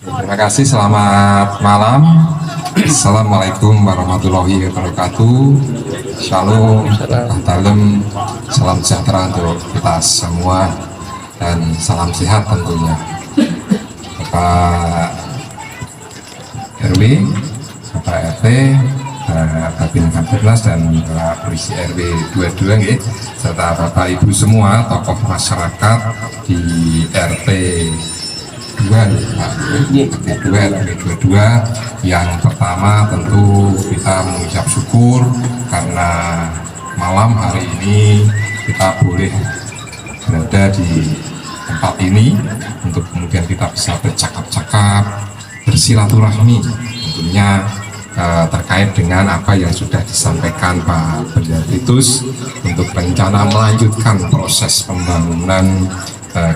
Terima kasih, selamat malam. Assalamualaikum warahmatullahi wabarakatuh. Shalom, Ahtalem, salam sejahtera untuk kita semua dan salam sehat tentunya. Bapak RW, Bapak RT, Babin Kamtibnas dan Bapak Polisi RW 22 ya, serta Bapak Ibu semua tokoh masyarakat di RT 2 RW 22. Yang pertama tentu kita mengucap syukur karena malam hari ini kita boleh berada di tempat ini untuk kemudian kita bisa bercakap-cakap, bersilaturahmi tentunya terkait dengan apa yang sudah disampaikan Pak Benyaminus untuk rencana melanjutkan proses pembangunan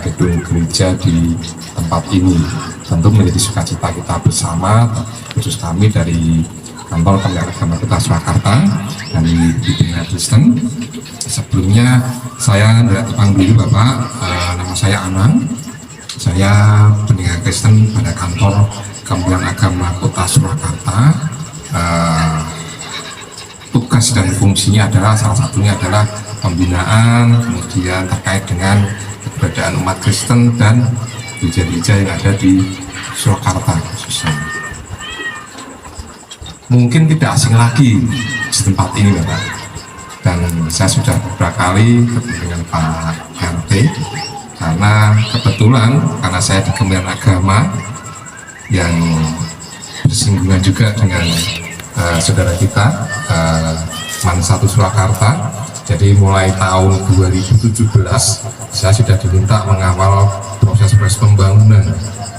gedung gereja di tempat ini. Tentu menjadi sukacita kita bersama, khusus kami dari kantor Kementerian Agama Kota Surakarta dan Bimbingan Kristen. Sebelumnya saya dari Tepang dulu Bapak, nama saya Anang, saya pendidikan Kristen pada kantor Kementerian Agama Kota Surakarta. Tugas dan fungsinya adalah salah satunya adalah pembinaan, kemudian terkait dengan keberadaan umat Kristen dan gereja-gereja yang ada di Surakarta khususnya. Mungkin tidak asing lagi di tempat ini Bapak, dan saya sudah beberapa kali ketemu dengan Pak RT karena kebetulan karena saya di Kementerian Agama yang bersinggungan juga dengan saudara kita Man 1 Surakarta. Jadi mulai tahun 2017 saya sudah diminta mengawal proses pembangunan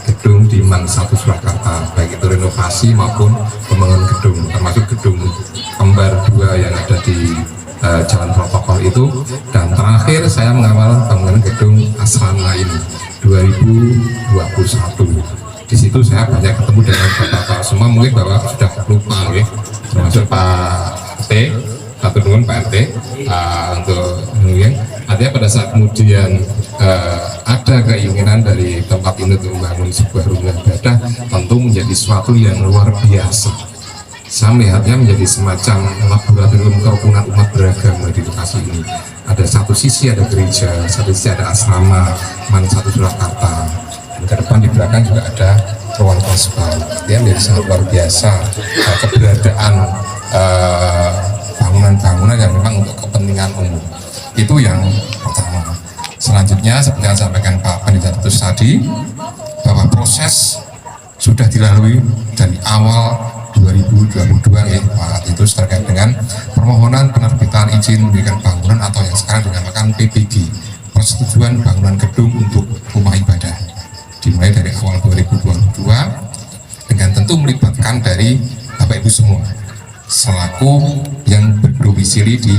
gedung di Man 1 Surakarta, baik itu renovasi maupun pembangunan gedung, termasuk gedung kembar 2 yang ada di Jalan Protokol itu, dan terakhir saya mengawal bangunan gedung asrama ini 2021. Di situ saya banyak ketemu dengan bapak-bapak semua, mungkin bapak sudah lupa ya, termasuk Pak T, satu dengan Pak RT untuk mungkin artinya pada saat kemudian ada keinginan dari tempat ini untuk membangun sebuah rumah ibadah, tentu menjadi sesuatu yang luar biasa. Saya melihatnya menjadi semacam laboratorium kerukunan umat beragama di lokasi ini. Ada satu sisi ada gereja, satu sisi ada asrama Man 1 Surakarta, dan ke depan di belakang juga ada ruang kasbah. Dia menjadi sangat luar biasa keberadaan bangunan-bangunan yang memang untuk kepentingan umum. Itu yang pertama. Selanjutnya seperti yang disampaikan Pak Benyaminus tadi, bahwa proses sudah dilalui dari awal 2022 ya Pak itu terkait dengan permohonan penerbitan izin mendirikan bangunan atau yang sekarang dinamakan PBG, persetujuan bangunan gedung untuk rumah ibadah, dimulai dari awal 2022 dengan tentu melibatkan dari Bapak Ibu semua selaku yang berdomisili di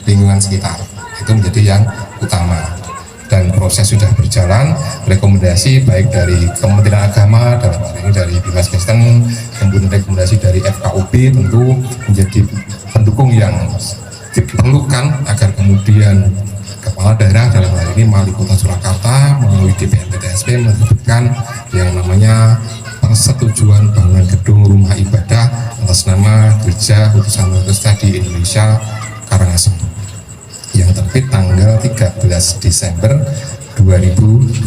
lingkungan sekitar. Itu menjadi yang utama, dan proses sudah berjalan. Rekomendasi baik dari Kementerian Agama, dalam hal ini dari Bimas Kristen, kemudian rekomendasi dari FKUB tentu menjadi pendukung yang diperlukan agar kemudian kepala daerah dalam hal ini Wali Kota Surakarta melalui DPMPTSP menerbitkan yang namanya persetujuan bangunan gedung rumah ibadah atas nama Gereja Utusan Kristus di Indonesia Karangasem yang terbit tanggal 13 Desember 2022.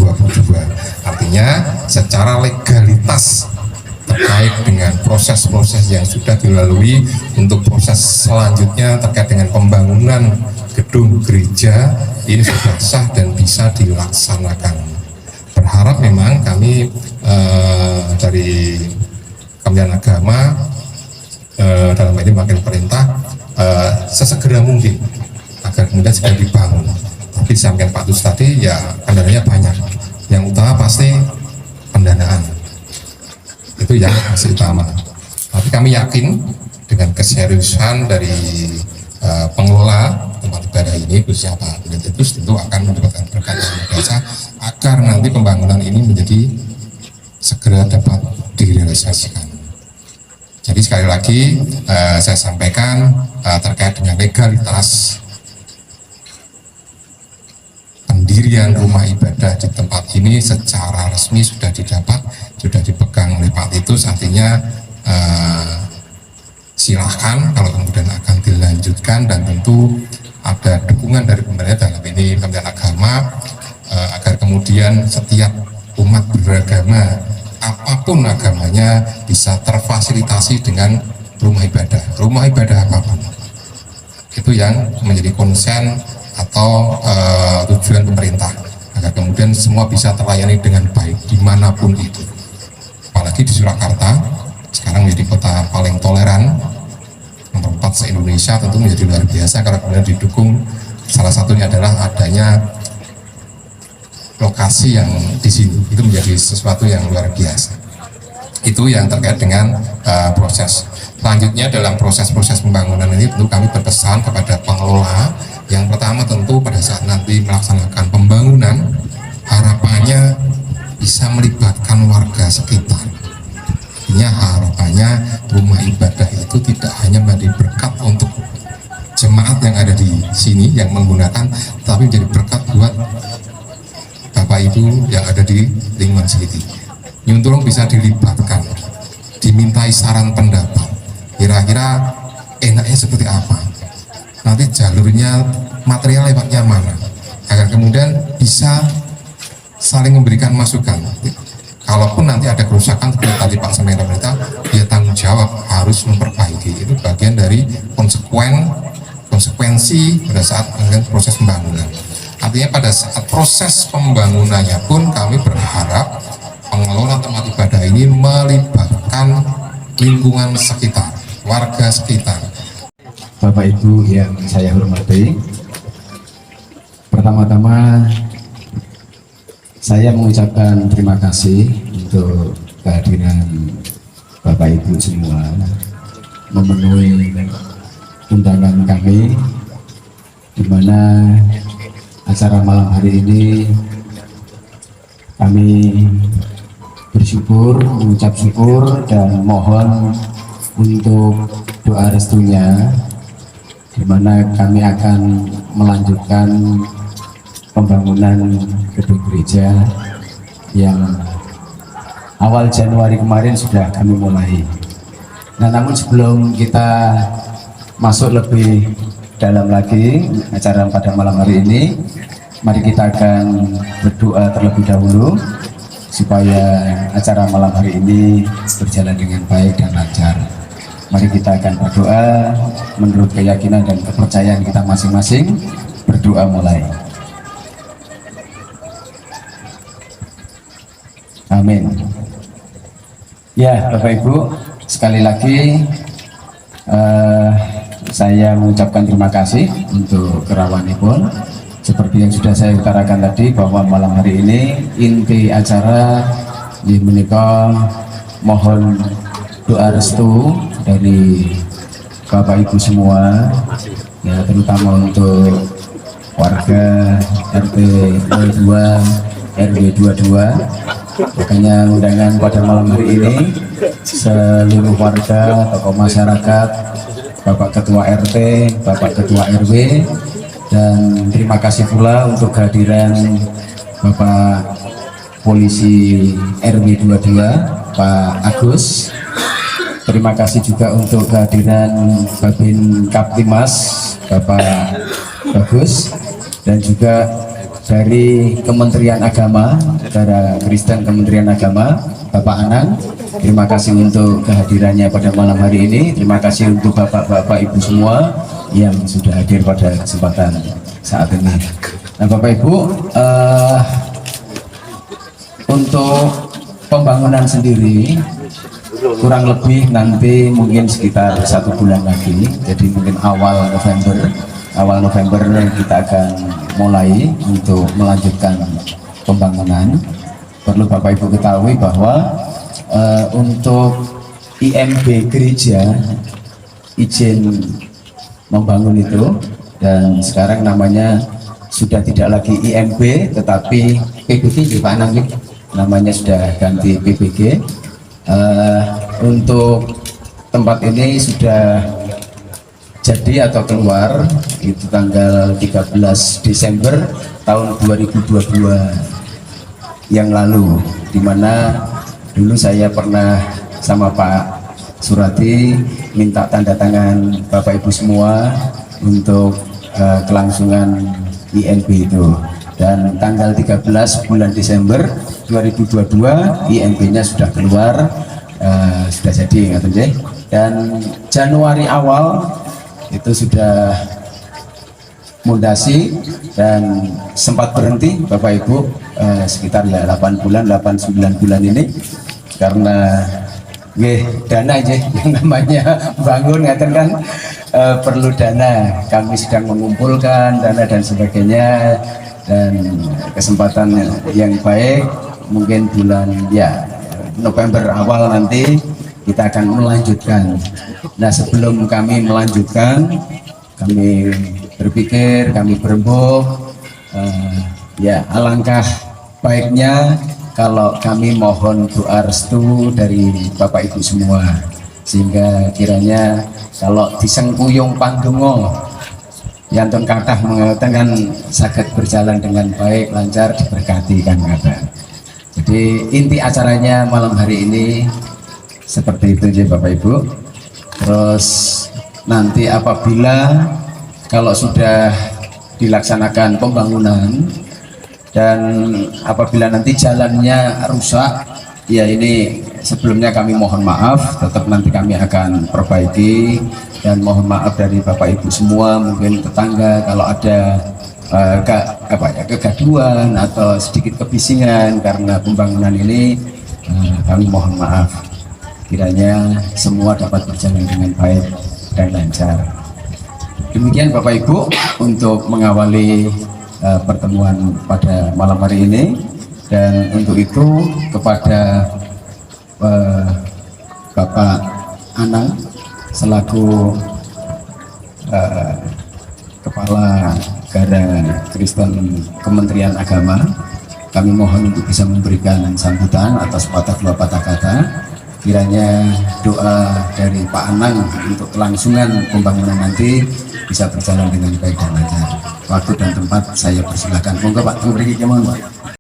Artinya secara legalitas terkait dengan proses-proses yang sudah dilalui untuk proses selanjutnya terkait dengan pembangunan gedung gereja ini sudah sah dan bisa dilaksanakan. Berharap memang kami dari Kementerian Agama dalam ini wakil perintah sesegera mungkin agar kemudian segera dibangun. Tapi sampaikan Pak Dus tadi ya kendalanya banyak. Yang utama pasti pendanaan. Itu yang masih utama. Tapi kami yakin dengan keseriusan dari pengelola tempat ibadah ini, khususnya Pak Benyaminus, tentu akan mendapatkan berkat yang luar biasa agar nanti pembangunan ini menjadi segera dapat direalisasikan. Jadi sekali lagi saya sampaikan terkait dengan legalitas pendirian rumah ibadah di tempat ini secara resmi sudah dipegang oleh Pak Titus, artinya silahkan kalau kemudian akan dilanjutkan, dan tentu ada dukungan dari pemerintah dalam ini Kementerian Agama agar kemudian setiap umat beragama apapun agamanya bisa terfasilitasi dengan rumah ibadah apapun. Itu yang menjadi konsen atau tujuan pemerintah, agar kemudian semua bisa terlayani dengan baik dimanapun itu. Apalagi di Surakarta sekarang menjadi kota paling toleran, nomor 4 se-Indonesia, tentu menjadi luar biasa karena kemudian didukung, salah satunya adalah adanya lokasi yang di sini. Itu menjadi sesuatu yang luar biasa. Itu yang terkait dengan proses. Selanjutnya dalam proses-proses pembangunan ini tentu kami berpesan kepada pengelola, yang pertama tentu pada saat nanti melaksanakan pembangunan harapannya bisa melibatkan warga sekitar. Artinya harapannya rumah ibadah itu tidak hanya menjadi berkat untuk jemaat yang ada di sini yang menggunakan, tapi menjadi berkat buat Bapak Ibu yang ada di lingkungan sekitar. Nyuntulung bisa dilibatkan, dimintai saran pendapat, kira-kira enaknya seperti apa, nanti jalurnya material lewatnya mana, agar kemudian bisa saling memberikan masukan. Kalaupun nanti ada kerusakan seperti tadi Pak sampaikan, pemerintah dia tanggung jawab harus memperbaiki. Itu bagian dari konsekuensi pada saat proses pembangunan. Artinya pada saat proses pembangunannya pun kami berharap pengelola tempat ibadah ini melibatkan lingkungan sekitar, warga sekitar. Bapak Ibu yang saya hormati, pertama-tama saya mengucapkan terima kasih untuk kehadiran Bapak Ibu semua memenuhi undangan kami, di mana acara malam hari ini kami bersyukur, mengucap syukur dan mohon untuk doa restunya, di mana kami akan melanjutkan pembangunan gedung gereja yang awal Januari kemarin sudah kami mulai. Nah, namun sebelum kita masuk lebih dalam lagi acara pada malam hari ini, mari kita akan berdoa terlebih dahulu supaya acara malam hari ini berjalan dengan baik dan lancar. Mari kita akan berdoa menurut keyakinan dan kepercayaan kita masing-masing. Berdoa mulai. Amin. Ya, Bapak Ibu, sekali lagi saya mengucapkan terima kasih untuk kerawanipun. Seperti yang sudah saya utarakan tadi, bahwa malam hari ini inti acara di menika mohon doa restu dari Bapak Ibu semua, ya, terutama untuk warga RT 02 RW 22. Makanya undangan pada malam hari ini seluruh warga, tokoh masyarakat, Bapak Ketua RT, Bapak Ketua RW, dan terima kasih pula untuk kehadiran Bapak Polisi RW 22 Pak Agus. Terima kasih juga untuk kehadiran Babin Kaptimas Bapak Bagus, dan juga dari Kementerian Agama, Negara Kristen Kementerian Agama, Bapak Anang. Terima kasih untuk kehadirannya pada malam hari ini. Terima kasih untuk Bapak-Bapak Ibu semua yang sudah hadir pada kesempatan saat ini. Nah, Bapak Ibu, untuk pembangunan sendiri kurang lebih nanti mungkin sekitar 1 bulan lagi, jadi mungkin awal November kita akan mulai untuk melanjutkan pembangunan. Perlu Bapak Ibu ketahui bahwa untuk IMB gereja, izin membangun itu, dan sekarang namanya sudah tidak lagi IMB tetapi PBG, Pak Anang, namanya sudah ganti PBG. Untuk tempat ini sudah jadi atau keluar itu tanggal 13 Desember tahun 2022 yang lalu, dimana dulu saya pernah sama Pak Surati minta tanda tangan Bapak Ibu semua untuk kelangsungan INB itu, dan tanggal 13 bulan Desember 2022 INB-nya sudah keluar, sudah jadi dan Januari awal itu sudah mundasi dan sempat berhenti Bapak Ibu sekitar ya 8 bulan 8-9 bulan ini karena dana aja yang namanya bangun kan perlu dana, kami sedang mengumpulkan dana dan sebagainya, dan kesempatan yang baik mungkin bulan ya November awal nanti kita akan melanjutkan. Nah, sebelum kami melanjutkan, kami berpikir, kami berembuk, ya alangkah baiknya kalau kami mohon doa restu dari Bapak Ibu semua, sehingga kiranya kalau disengkuyung pandonga yantun kathah mengatakan sakit berjalan dengan baik, lancar, diberkati kan kata. Jadi inti acaranya malam hari ini seperti itu ya Bapak Ibu. Terus nanti apabila kalau sudah dilaksanakan pembangunan dan apabila nanti jalannya rusak, ya ini sebelumnya kami mohon maaf, tetap nanti kami akan perbaiki, dan mohon maaf dari Bapak Ibu semua, mungkin tetangga kalau ada kegaduhan atau sedikit kebisingan karena pembangunan ini, kami mohon maaf. Kiranya semua dapat berjalan dengan baik dan lancar. Demikian Bapak Ibu untuk mengawali pertemuan pada malam hari ini, dan untuk itu kepada Bapak Anang selaku Kepala Negara Kristen Kementerian Agama, kami mohon untuk bisa memberikan sambutan atas dua patah kata. Kiranya doa dari Pak Anang untuk kelangsungan pembangunan nanti bisa berjalan dengan baik dan lancar. Waktu dan tempat saya persilahkan. Monggo Pak, memberi kemauan Pak.